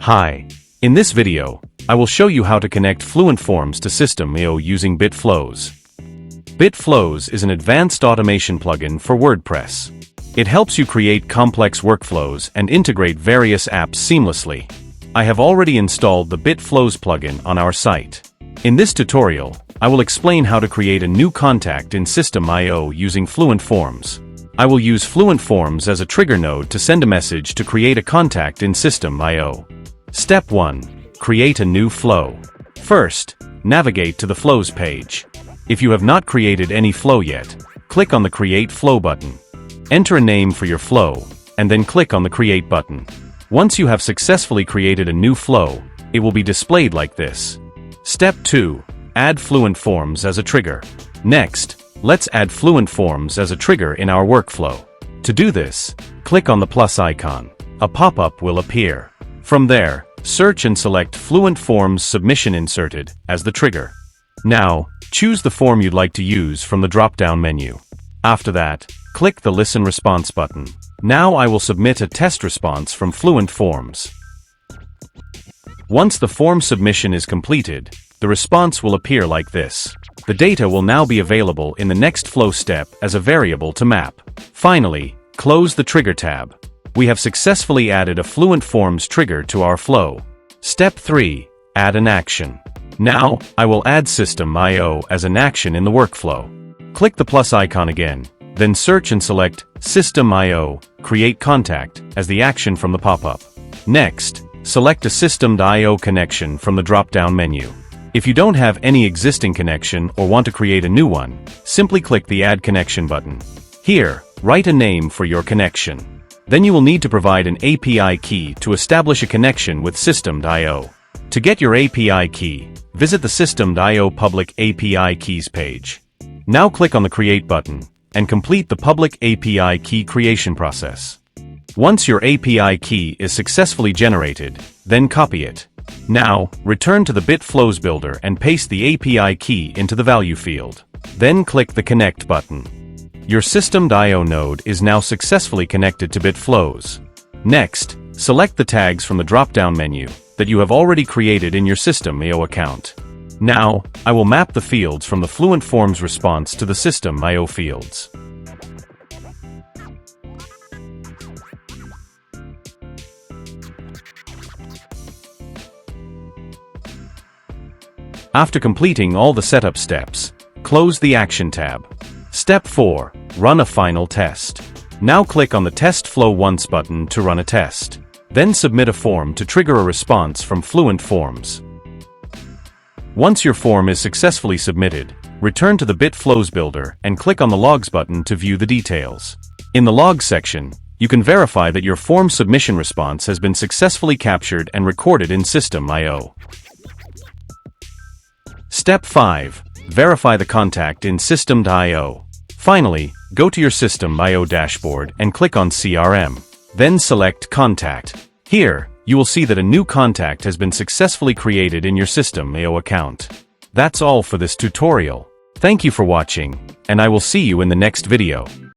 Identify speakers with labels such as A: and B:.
A: Hi. In this video, I will show you how to connect Fluent Forms to SystemIO using BitFlows. BitFlows is an advanced automation plugin for WordPress. It helps you create complex workflows and integrate various apps seamlessly. I have already installed the BitFlows plugin on our site. In this tutorial, I will explain how to create a new contact in SystemIO using Fluent Forms. I will use Fluent Forms as a trigger node to send a message to create a contact in SystemIO. Step 1. Create a new flow. First, navigate to the Flows page. If you have not created any flow yet, click on the Create Flow button. Enter a name for your flow, and then click on the Create button. Once you have successfully created a new flow, it will be displayed like this. Step 2. Add Fluent Forms as a trigger. Next, let's add Fluent Forms as a trigger in our workflow. To do this, click on the plus icon. A pop-up will appear. From there, search and select Fluent Forms Submission Inserted as the trigger. Now, choose the form you'd like to use from the drop-down menu. After that, click the Listen Response button. Now I will submit a test response from Fluent Forms. Once the form submission is completed, the response will appear like this. The data will now be available in the next flow step as a variable to map. Finally, close the Trigger tab. We have successfully added a Fluent Forms trigger to our flow. Step 3. Add an action. Now, I will add SystemIO as an action in the workflow. Click the plus icon again, then search and select SystemIO Create Contact as the action from the pop-up. Next, select a SystemIO connection from the drop-down menu. If you don't have any existing connection or want to create a new one, simply click the Add Connection button. Here, write a name for your connection. Then you will need to provide an API key to establish a connection with SystemIO. To get your API key, visit the SystemIO Public API Keys page. Now click on the Create button and complete the public API key creation process. Once your API key is successfully generated, then copy it. Now, return to the BitFlows builder and paste the API key into the value field. Then click the Connect button. Your SystemIO node is now successfully connected to BitFlows. Next, select the tags from the drop-down menu that you have already created in your SystemIO account. Now, I will map the fields from the Fluent Forms response to the SystemIO fields. After completing all the setup steps, close the Action tab. Step 4. Run a final test. Now click on the Test Flow Once button to run a test. Then submit a form to trigger a response from Fluent Forms. Once your form is successfully submitted, return to the BitFlows builder and click on the Logs button to view the details. In the Logs section, you can verify that your form submission response has been successfully captured and recorded in SystemIO. Step 5. Verify the contact in SystemIO. Finally, go to your SystemIO dashboard and click on CRM. Then select Contact. Here, you will see that a new contact has been successfully created in your SystemIO account. That's all for this tutorial. Thank you for watching, and I will see you in the next video.